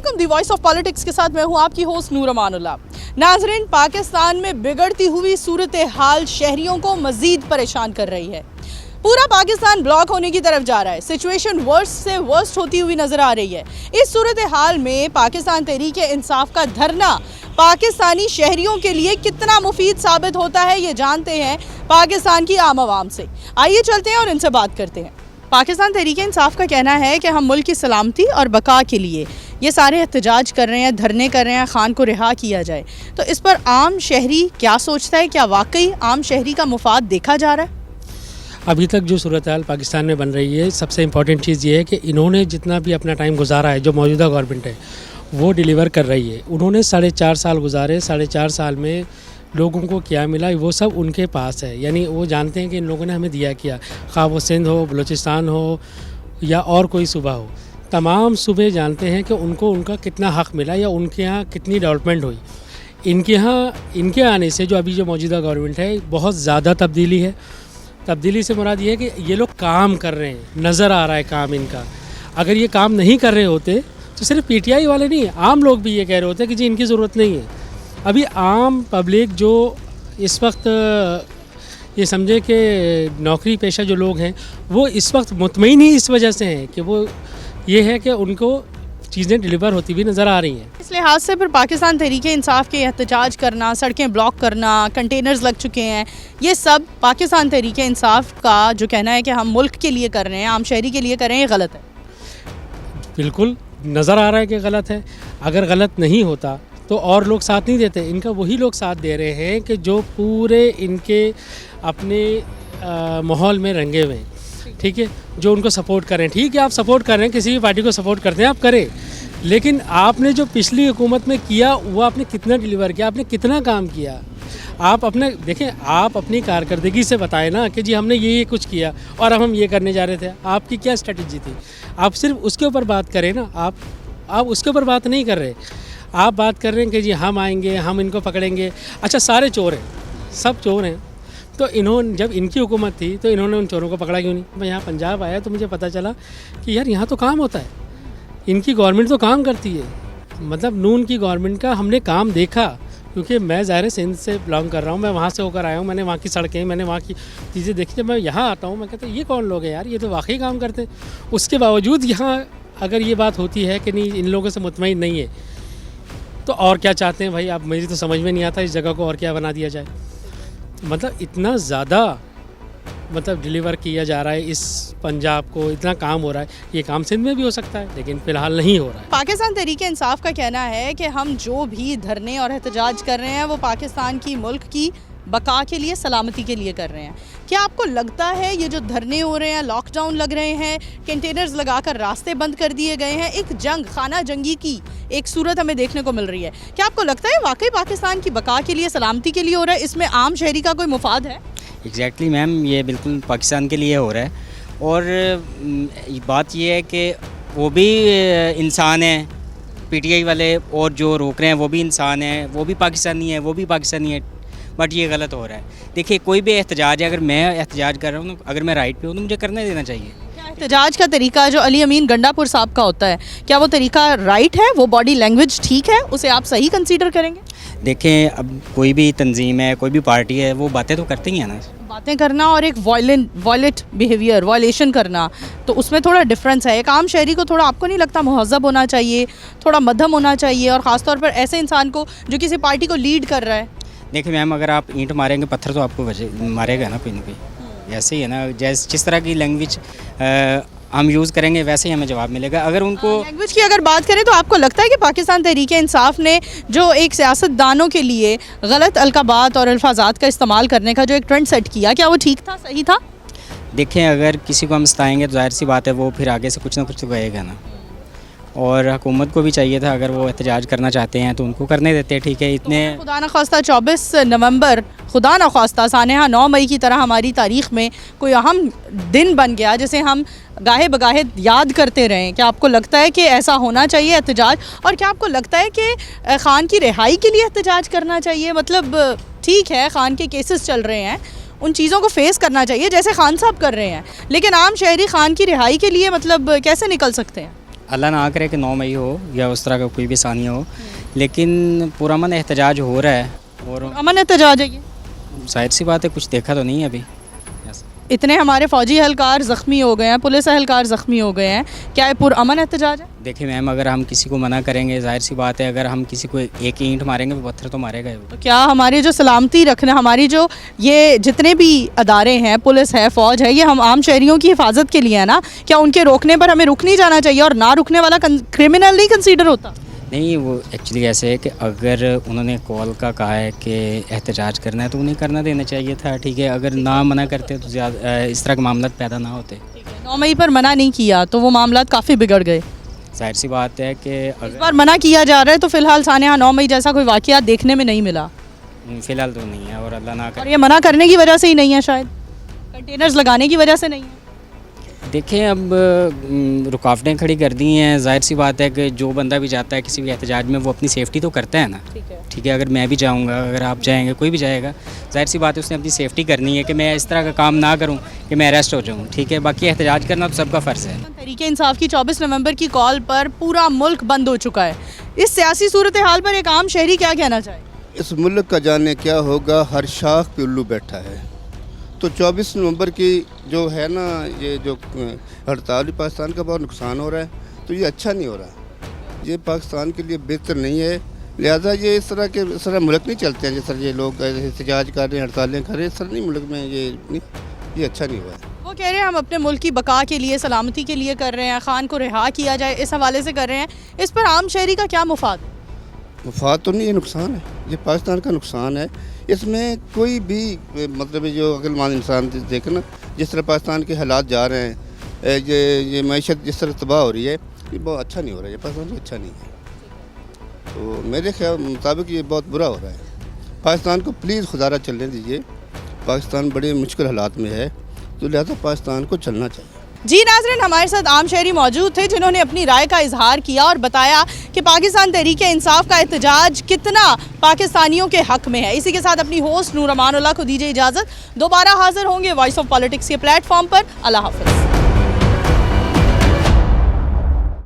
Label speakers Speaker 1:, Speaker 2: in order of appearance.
Speaker 1: वालेकुम, दी voice of politics के साथ मैं हूं आपकी होस्ट नूर अमानुल्लाह। नाजरीन, पाकिस्तान में बिगड़ती हुई सूरत हाल शहरियों को मजीद परेशान कर रही है। पूरा पाकिस्तान ब्लॉक होने की तरफ जा रहा है। सिचुएशन वर्स्ट से वर्स्ट होती हुई नजर आ रही है। इस सूरत हाल में पाकिस्तान तहरीक इंसाफ का धरना पाकिस्तानी शहरियों के लिए कितना मुफीद साबित होता है, ये जानते हैं पाकिस्तान की आम आवाम से। आइए चलते हैं और इनसे बात करते हैं। पाकिस्तान तहरीक इंसाफ का कहना है कि हम मुल्क की सलामती और बका के लिए ये सारे एहतजाज कर रहे हैं, धरने कर रहे हैं, खान को रिहा किया जाए। तो इस पर आम शहरी क्या सोचता है? क्या वाकई आम शहरी का मुफाद देखा जा रहा है?
Speaker 2: अभी तक जो सूरत हाल पाकिस्तान में बन रही है, सबसे इम्पॉर्टेंट चीज़ ये है कि इन्होंने जितना भी अपना टाइम गुजारा है, जो मौजूदा गवर्नमेंट है वो डिलीवर कर रही है। उन्होंने 4.5 साल गुजारे, 4.5 साल में लोगों को क्या मिला वो सब उनके पास है। यानी वो जानते हैं कि इन लोगों ने हमें दिया क्या, खा वो सिंध हो, बलूचिस्तान हो या और कोई सूबा हो, तमाम सूबे जानते हैं कि उनको उनका कितना हक़ मिला या उनके यहाँ कितनी डेवलपमेंट हुई। इनके आने से जो अभी जो मौजूदा गवर्नमेंट है बहुत ज़्यादा तब्दीली है। तब्दीली से मुराद ये है कि ये लोग काम कर रहे हैं, नज़र आ रहा है काम इनका। अगर ये काम नहीं कर रहे होते तो सिर्फ पीटीआई वाले नहीं, आम लोग भी ये कह रहे होते कि जी इनकी ज़रूरत नहीं है। अभी आम पब्लिक जो इस वक्त ये समझे कि नौकरी पेशा जो लोग हैं वो इस वक्त मुतमईन ही इस वजह से हैं कि वो ये है कि उनको चीज़ें डिलीवर होती हुई नज़र आ रही हैं।
Speaker 1: इस लिहाज से फिर पाकिस्तान तहरीक इंसाफ के एहतजाज करना, सड़कें ब्लॉक करना, कंटेनर्स लग चुके हैं, ये सब पाकिस्तान तहरीक इंसाफ का जो कहना है कि हम मुल्क के लिए कर रहे हैं, आम शहरी के लिए कर रहे हैं, ये गलत है।
Speaker 2: बिल्कुल नज़र आ रहा है कि गलत है। अगर गलत नहीं होता तो और लोग साथ नहीं देते। इनका वही लोग साथ दे रहे हैं कि जो पूरे इनके अपने माहौल में रंगे हुए हैं, ठीक है, जो उनको सपोर्ट करें। ठीक है, आप सपोर्ट कर रहे हैं, किसी भी पार्टी को सपोर्ट करते हैं आप करें, लेकिन आपने जो पिछली हुकूमत में किया वो आपने कितना डिलीवर किया, आपने कितना काम किया। आप अपने देखें, आप अपनी कारकर्दगी से बताएं ना कि जी हमने ये कुछ किया और अब हम ये करने जा रहे थे। आपकी क्या स्ट्रेटजी थी? आप सिर्फ उसके ऊपर बात करें ना। आप उसके ऊपर बात नहीं कर रहे। आप बात कर रहे हैं कि जी हम आएंगे, हम इनको पकड़ेंगे। अच्छा, सारे चोर हैं, सब चोर हैं, तो इन्होंने जब इनकी हुकूमत थी तो इन्होंने उन चोरों को पकड़ा क्यों नहीं? मैं यहाँ पंजाब आया तो मुझे पता चला कि यार यहाँ तो काम होता है, इनकी गवर्नमेंट तो काम करती है। मतलब नून की गवर्नमेंट का हमने काम देखा, क्योंकि मैं ज़ाहिर सिंध से बिलोंग कर रहा हूँ, मैं वहाँ से होकर आया हूँ, मैंने वहाँ की सड़कें, मैंने वहाँ की चीज़ें देखी। जब मैं यहाँ आता हूँ मैं कहता हूँ ये कौन लोग हैं यार, ये तो वाकई काम करते हैं। उसके बावजूद यहाँ अगर ये बात होती है कि नहीं इन लोगों से मुतमईन नहीं है, तो और क्या चाहते हैं भाई? आप मेरी तो समझ में नहीं आता इस जगह को और क्या बना दिया जाए। मतलब इतना ज़्यादा मतलब डिलीवर किया जा रहा है इस पंजाब को, इतना काम हो रहा है। ये काम सिंध में भी हो सकता है लेकिन फ़िलहाल नहीं हो रहा है।
Speaker 1: पाकिस्तान तहरीक इंसाफ का कहना है कि हम जो भी धरने और एहतजाज कर रहे हैं वो पाकिस्तान की मुल्क की बका के लिए, सलामती के लिए कर रहे हैं। क्या आपको लगता है ये जो धरने हो रहे हैं, लॉकडाउन लग रहे हैं, कंटेनर्स लगाकर रास्ते बंद कर दिए गए हैं, एक जंग, खाना जंगी की एक सूरत हमें देखने को मिल रही है, क्या आपको लगता है वाकई पाकिस्तान की बका के लिए, सलामती के लिए हो रहा है? इसमें आम शहरी का कोई मुफाद है?
Speaker 3: एग्जैक्टली मैम, ये बिल्कुल पाकिस्तान के लिए हो रहा है। और बात ये है कि वो भी इंसान है, पीटीआई वाले और जो रोक रहे हैं वो भी इंसान है, वो भी पाकिस्तानी है, वो भी पाकिस्तानी है, बट ये गलत हो रहा है। देखिए, कोई भी एहतजाज है, अगर मैं एहतजाज कर रहा हूँ, अगर मैं राइट पे हूँ तो मुझे करने देना चाहिए।
Speaker 1: क्या एहतजाज का तरीका जो अली अमीन गंडापुर साहब का होता है, क्या वो तरीका राइट है? वो बॉडी लैंग्वेज ठीक है? उसे आप सही कंसीडर करेंगे?
Speaker 3: देखें, अब कोई भी तंजीम है, कोई भी पार्टी है, वो बातें तो करती ही हैं ना।
Speaker 1: बातें करना और एक वॉयलेट बिहेवियर, वॉयलेशन करना, तो उसमें थोड़ा डिफरेंस है। एक आम शहरी को थोड़ा, आपको नहीं लगता, मुहज़्ज़ब होना चाहिए, थोड़ा मध्यम होना चाहिए, और ख़ासतौर पर ऐसे इंसान को जो किसी पार्टी को लीड कर रहा है?
Speaker 3: देखिए मैम, अगर आप ईंट मारेंगे पत्थर तो आपको मारेगा ना कोई ना कोई। ऐसे ही है ना, जिस तरह की लैंग्वेज हम यूज़ करेंगे वैसे ही हमें जवाब मिलेगा। अगर उनको
Speaker 1: लैंग्वेज की अगर बात करें तो आपको लगता है कि पाकिस्तान तहरीक इंसाफ ने जो एक सियासतदानों के लिए गलत अलकाबात और अल्फाजात का इस्तेमाल करने का जो एक ट्रेंड सेट किया, क्या वो ठीक था, सही था?
Speaker 3: देखें, अगर किसी को हम सताएंगे तो जाहिर सी बात है वो फिर आगे से कुछ ना कुछ तो कहेगा ना। और हुकूमत को भी चाहिए था, अगर वो एहतजाज करना चाहते हैं तो उनको करने देते हैं, ठीक है। इतने
Speaker 1: खुदा न खास्ता 24 नवंबर, खुदा न खास्ता सानेहा 9 मई की तरह हमारी तारीख़ में कोई अहम दिन बन गया जिसे हम गाहे बगाहे याद करते रहें। क्या आपको लगता है कि ऐसा होना चाहिए एहतजाज? और क्या आपको लगता है कि ख़ान की रिहाई के लिए एहतजाज करना चाहिए? मतलब ठीक है, ख़ान के केसेस चल रहे हैं, उन चीज़ों को फेस करना चाहिए जैसे खान साहब कर रहे हैं, लेकिन आम शहरी खान की रिहाई के लिए मतलब कैसे निकल सकते हैं?
Speaker 3: अल्लाह ना करे कि 9 मई हो या उस तरह का कोई भी सानिया हो, लेकिन पुरअमन एहतजाज हो रहा है और
Speaker 1: अमन एहतजाज है ये?
Speaker 3: जाहिर सी बात है कुछ देखा तो नहीं है अभी।
Speaker 1: इतने हमारे फौजी एहलकार ज़ख्मी हो गए हैं, पुलिस एहलकार ज़ख्मी हो गए हैं, क्या ये पुरअमन एहतजाज है?
Speaker 3: देखिए मैम, अगर हम किसी को मना करेंगे, जाहिर सी बात है अगर हम किसी को एक ईंट मारेंगे तो पत्थर तो मारेगा ही वो।
Speaker 1: तो क्या हमारी जो सलामती रखने, हमारी जो ये जितने भी अदारे हैं, पुलिस है, फ़ौज है, ये हम आम शहरियों की हिफाजत के लिए है ना? क्या उनके रोकने पर हमें रुक नहीं जाना चाहिए और ना रुकने वाला क्रिमिनल नहीं कंसीडर होता?
Speaker 3: नहीं, वो एक्चुअली ऐसे है कि अगर उन्होंने कॉल का कहा है कि एहतजाज करना है तो उन्हें करना देना चाहिए था, ठीक है। अगर ना मना करते तो ज़्यादा इस तरह के मामला पैदा ना होते।
Speaker 1: 9 मई पर मना नहीं किया तो वो मामला काफ़ी बिगड़ गए।
Speaker 3: जाहिर सी बात है कि
Speaker 1: इस
Speaker 3: अगर
Speaker 1: बार मना किया जा रहा है तो फिलहाल सानिया 9 मई जैसा कोई वाक़या देखने में नहीं मिला
Speaker 3: फ़िलहाल तो नहीं है और अल्लाह ना
Speaker 1: और
Speaker 3: करे।
Speaker 1: ये मना करने की वजह से ही नहीं है, शायद कंटेनर्स लगाने की वजह से नहीं है।
Speaker 3: देखें, अब रुकावटें खड़ी कर दी हैं। जाहिर सी बात है कि जो बंदा भी जाता है किसी भी एहतजाज में वो अपनी सेफ़्टी तो करता है ना, ठीक है। अगर मैं भी जाऊंगा, अगर आप जाएंगे, कोई भी जाएगा, जाहिर सी बात है उसने अपनी सेफ़्टी करनी है कि मैं इस तरह का काम ना करूं कि मैं अरेस्ट हो जाऊं, ठीक है। बाकी एहतजाज करना तो सबका फ़र्ज़ है।
Speaker 1: तहरीक इंसाफ की 24 नवंबर की कॉल पर पूरा मुल्क बंद हो चुका है। इस सियासी सूरत हाल पर एक आम शहरी क्या कहना चाहे?
Speaker 4: इस मुल्क का जाने क्या होगा, हर शाख पे उल्लू बैठा है। तो 24 नवंबर की जो है ना, ये जो हड़ताल, पाकिस्तान का बहुत नुकसान हो रहा है, तो ये अच्छा नहीं हो रहा, ये पाकिस्तान के लिए बेहतर नहीं है। लिहाजा ये इस तरह मुल्क नहीं चलते हैं जिस तरह ये लोग एहतजाज कर रहे हैं, हड़तालें कर रहे हैं, इस तरह नहीं मुल्क में ये अच्छा नहीं हुआ है।
Speaker 1: वो कह रहे हैं हम अपने मुल्क की बका के लिए, सलामती के लिए कर रहे हैं, खान को रिहा किया जाए, इस हवाले से कर रहे हैं। इस पर आम शहरी का क्या मुफाद है?
Speaker 4: मुफाद तो नहीं, ये नुकसान है, ये पाकिस्तान का नुकसान है। इसमें कोई भी मतलब जो अक्लमंद इंसान देखे ना, जिस तरह पाकिस्तान के हालात जा रहे हैं, ये मैशत जिस तरह तबाह हो रही है, ये बहुत अच्छा नहीं हो रहा है, ये पाकिस्तान से अच्छा नहीं है। तो मेरे ख्याल मुताबिक ये बहुत बुरा हो रहा है। पाकिस्तान को प्लीज़ खुदारा चलने दीजिए, पाकिस्तान बड़े मुश्किल हालात में है, तो लिहाजा पाकिस्तान को चलना चाहिए।
Speaker 1: जी नाज़रीन, हमारे साथ आम शहरी मौजूद थे जिन्होंने अपनी राय का इजहार किया और बताया कि पाकिस्तान तहरीक इंसाफ का एहतजाज कितना पाकिस्तानियों के हक में है। इसी के साथ अपनी होस्ट नूर अमानुल्लाह को दीजिए इजाज़त। दोबारा हाजिर होंगे वॉइस ऑफ पॉलिटिक्स के प्लेटफॉर्म पर। अल्लाह हाफ़िज़।